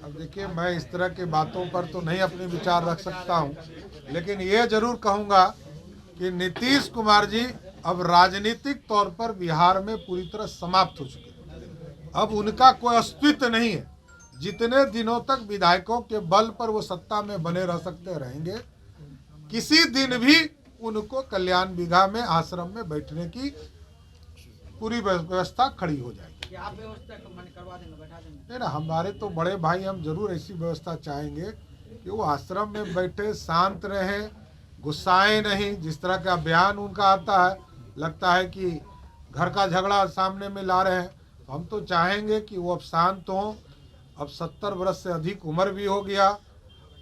अब देखिए, मैं इस तरह की बातों पर तो नहीं अपने विचार रख सकता हूं, लेकिन ये जरूर कहूंगा कि नीतीश कुमार जी अब राजनीतिक तौर पर बिहार में पूरी तरह समाप्त हो चुके हैं। अब उनका कोई अस्तित्व नहीं है। जितने दिनों तक विधायकों के बल पर वो सत्ता में बने रह सकते रहेंगे, किसी दिन भी उनको कल्याण बिघा में आश्रम में बैठने की पूरी व्यवस्था खड़ी हो जाएगी। आप व्यवस्था करवा देंगे, बैठा देंगे? नहीं ना, हमारे तो बड़े भाई, हम जरूर ऐसी व्यवस्था चाहेंगे कि वो आश्रम में बैठे, शांत रहे, गुस्साए नहीं। जिस तरह का बयान उनका आता है, लगता है कि घर का झगड़ा सामने में ला रहे हैं। हम तो चाहेंगे कि वो अब शांत हों। अब 70 वर्ष से अधिक उम्र भी हो गया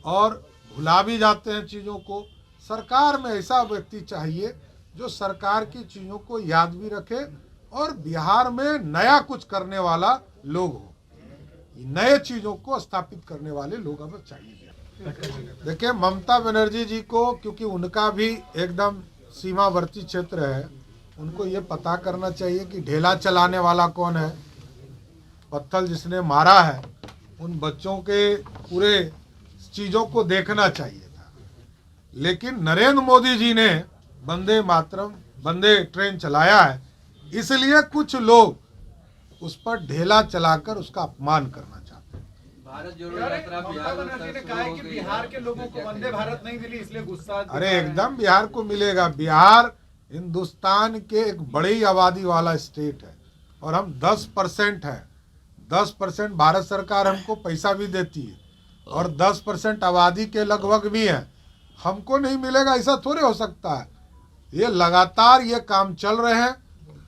और भुला भी जाते हैं चीज़ों को। सरकार में ऐसा व्यक्ति चाहिए जो सरकार की चीज़ों को याद भी रखे और बिहार में नया कुछ करने वाला लोग हो, नए चीज़ों को स्थापित करने वाले लोग अब चाहिए। देखिए, ममता बनर्जी जी को, क्योंकि उनका भी एकदम सीमावर्ती क्षेत्र है, उनको ये पता करना चाहिए कि ढेला चलाने वाला कौन है, पत्थर जिसने मारा है, उन बच्चों के पूरे चीज़ों को देखना चाहिए था। लेकिन नरेंद्र मोदी जी ने वंदे मातरम, वंदे ट्रेन चलाया है, इसलिए कुछ लोग उस पर ढेला चलाकर उसका अपमान करना चाहते हैं। भारत जोड़ो यात्रा बिहार के लोगोों को वंदे भारत नहीं मिली, इसलिए गुस्सा। अरे एकदम बिहार को मिलेगा। बिहार हिंदुस्तान के एक बड़ी आबादी वाला स्टेट है और हम 10% है। 10% भारत सरकार हमको पैसा भी देती है और 10% आबादी के लगभग भी है। हमको नहीं मिलेगा ऐसा थोड़े हो सकता है। ये लगातार ये काम चल रहे हैं।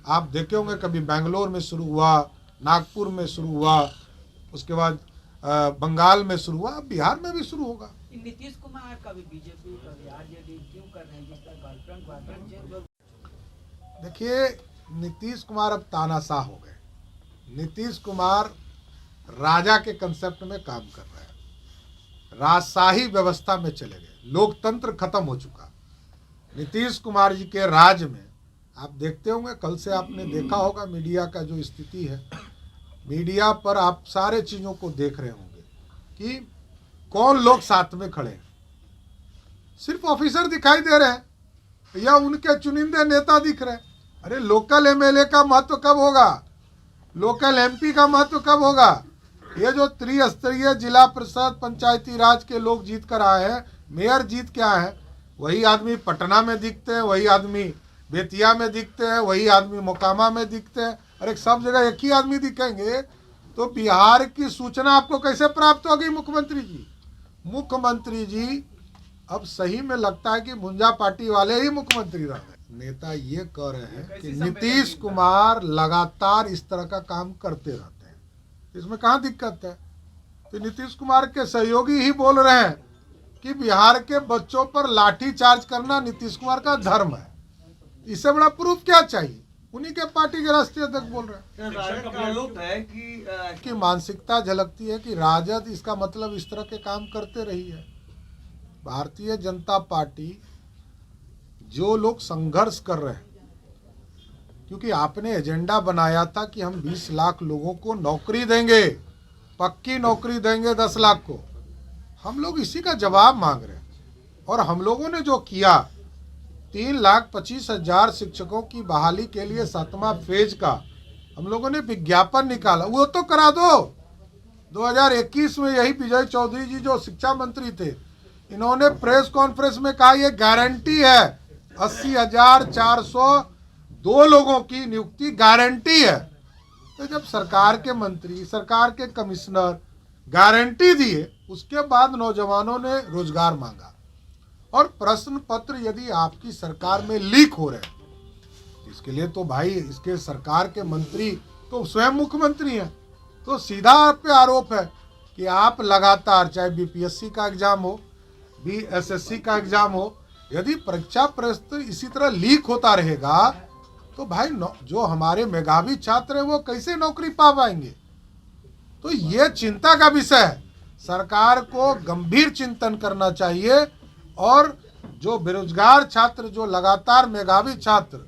आप देखे होंगे, कभी बेंगलोर में शुरू हुआ, नागपुर में शुरू हुआ, उसके बाद बंगाल में शुरू हुआ, बिहार में भी शुरू होगा। नीतीश कुमार कभी बीजेपी कभी आरजेडी क्यों कर रहे हैं? जिसका गर्लफ्रेंड देखिए, नीतीश कुमार अब तानाशाह हो गए। नीतीश कुमार राजा के कंसेप्ट में काम कर रहे हैं, राजशाही व्यवस्था में चले गए, लोकतंत्र खत्म हो चुका। नीतीश कुमार जी के राज में आप देखते होंगे, कल से आपने देखा होगा मीडिया का जो स्थिति है, मीडिया पर आप सारे चीज़ों को देख रहे होंगे कि कौन लोग साथ में खड़े हैं। सिर्फ ऑफिसर दिखाई दे रहे हैं या उनके चुनिंदे नेता दिख रहे हैं। अरे लोकल एमएलए का महत्व कब होगा? लोकल एमपी का महत्व कब होगा? ये जो त्रिस्तरीय जिला परिषद पंचायती राज के लोग जीत कर आए हैं, मेयर जीत के आए हैं, वही आदमी पटना में दिखते हैं, वही आदमी बेतिया में दिखते हैं, वही आदमी मोकामा में दिखते हैं। अरे सब जगह एक ही आदमी दिखेंगे तो बिहार की सूचना आपको कैसे प्राप्त होगी? मुख्यमंत्री जी, मुख्यमंत्री जी अब सही में लगता है कि मुंजा पार्टी वाले ही मुख्यमंत्री रह गए। नेता ये कह रहे हैं कि नीतीश कुमार लगातार इस तरह का काम करते रहते हैं, इसमें कहाँ दिक्कत है? तो नीतीश कुमार के सहयोगी ही बोल रहे हैं कि बिहार के बच्चों पर लाठी चार्ज करना नीतीश कुमार का धर्म है। इससे बड़ा प्रूफ क्या चाहिए? उन्हीं के पार्टी के राष्ट्रीय अध्यक्ष बोल रहे हैं कि मानसिकता झलकती है कि राजद, इसका मतलब इस तरह के काम करते रही है। भारतीय जनता पार्टी, जो लोग संघर्ष कर रहे हैं, क्योंकि आपने एजेंडा बनाया था कि हम 20 लाख लोगों को नौकरी देंगे, पक्की नौकरी देंगे 10 लाख को, हम लोग इसी का जवाब मांग रहे हैं। और हम लोगों ने जो किया, 3,25,000 शिक्षकों की बहाली के लिए 7वां फेज का हम लोगों ने विज्ञापन निकाला, वो तो करा दो। 2021 में यही विजय चौधरी जी जो शिक्षा मंत्री थे, इन्होंने प्रेस कॉन्फ्रेंस में कहा ये गारंटी है, 80,402 लोगों की नियुक्ति गारंटी है। तो जब सरकार के मंत्री, सरकार के कमिश्नर गारंटी दिए, उसके बाद नौजवानों ने रोजगार मांगा। और प्रश्न पत्र यदि आपकी सरकार में लीक हो रहे हैं, इसके लिए तो भाई इसके सरकार के मंत्री तो स्वयं मुख्यमंत्री हैं, तो सीधा आप पे आरोप है कि आप लगातार, चाहे बीपीएससी का एग्जाम हो, बीएसएससी का एग्जाम हो, यदि परीक्षा प्रश्न इसी तरह लीक होता रहेगा तो भाई जो हमारे मेधावी छात्र हैं वो कैसे नौकरी पा पाएंगे? तो ये चिंता का विषय है। सरकार को गंभीर चिंतन करना चाहिए और जो बेरोजगार छात्र, जो लगातार मेधावी छात्र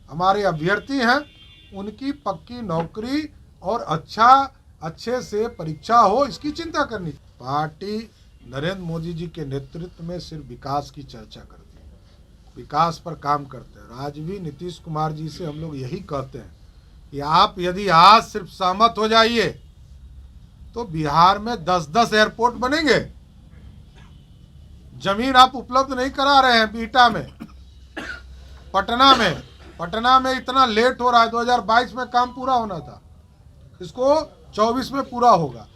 हमारे अभ्यर्थी हैं, उनकी पक्की नौकरी और अच्छा अच्छे से परीक्षा हो, इसकी चिंता करनी। पार्टी नरेंद्र मोदी जी के नेतृत्व में सिर्फ विकास की चर्चा करती है, विकास पर काम करते हैं। आज भी नीतीश कुमार जी से हम लोग यही कहते हैं कि आप यदि आज सिर्फ सहमत हो जाइए तो बिहार में 10-10 एयरपोर्ट बनेंगे। जमीन आप उपलब्ध नहीं करा रहे हैं बीटा में, पटना में इतना लेट हो रहा है। 2022 में काम पूरा होना था, इसको 24 में पूरा होगा।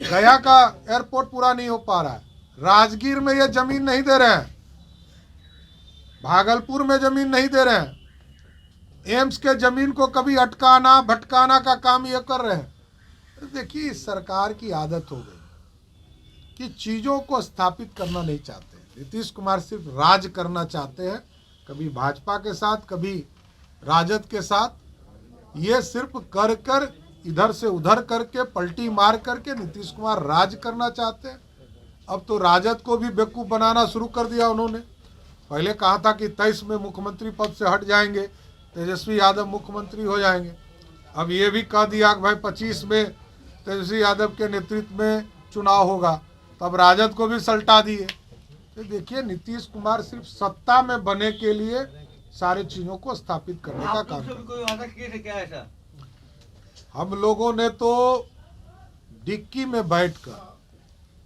गया का एयरपोर्ट पूरा नहीं हो पा रहा है। राजगीर में ये जमीन नहीं दे रहे हैं, भागलपुर में जमीन नहीं दे रहे हैं। एम्स के जमीन को कभी अटकाना भटकाना का काम ये कर रहे हैं। देखिए, इस सरकार की आदत हो गई कि चीज़ों को स्थापित करना नहीं चाहते। नीतीश कुमार सिर्फ राज करना चाहते हैं, कभी भाजपा के साथ, कभी राजद के साथ। ये सिर्फ कर इधर से उधर करके पलटी मार करके नीतीश कुमार राज करना चाहते हैं। अब तो राजद को भी बेवकूफ़ बनाना शुरू कर दिया उन्होंने। पहले कहा था कि 23 में मुख्यमंत्री पद से हट जाएंगे, तेजस्वी यादव मुख्यमंत्री हो जाएंगे। अब ये भी कह दिया कि भाई 25 में तेजस्वी यादव के नेतृत्व में चुनाव होगा, तब राजद को भी सल्टा दिए। तो देखिए, नीतीश कुमार सिर्फ सत्ता में बने के लिए सारे चीज़ों को स्थापित करने का काम करते हैं। हम लोगों ने तो डिक्की में बैठकर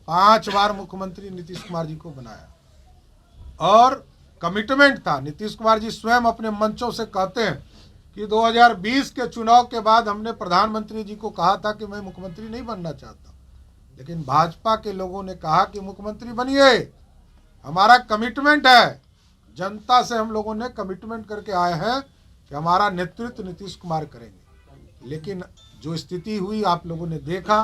5 बार मुख्यमंत्री नीतीश कुमार जी को बनाया और कमिटमेंट था। नीतीश कुमार जी स्वयं अपने मंचों से कहते हैं कि 2020 के चुनाव के बाद हमने प्रधानमंत्री जी को कहा था कि मैं मुख्यमंत्री नहीं बनना चाहता, लेकिन भाजपा के लोगों ने कहा कि मुख्यमंत्री बनिए, हमारा कमिटमेंट है। जनता से हम लोगों ने कमिटमेंट करके आए हैं कि हमारा नेतृत्व नीतीश कुमार करेंगे। लेकिन जो स्थिति हुई आप लोगों ने देखा।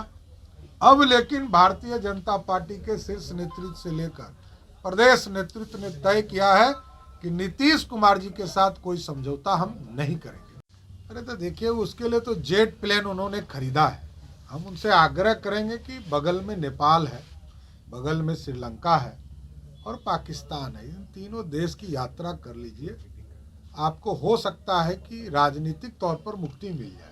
अब लेकिन भारतीय जनता पार्टी के शीर्ष नेतृत्व से लेकर प्रदेश नेतृत्व ने तय किया है कि नीतीश कुमार जी के साथ कोई समझौता हम नहीं करेंगे। अरे तो देखिए, उसके लिए तो जेट प्लेन उन्होंने खरीदा है। हम उनसे आग्रह करेंगे कि बगल में नेपाल है, बगल में श्रीलंका है और पाकिस्तान है, इन तीनों देश की यात्रा कर लीजिए। आपको हो सकता है कि राजनीतिक तौर पर मुक्ति मिल जाए।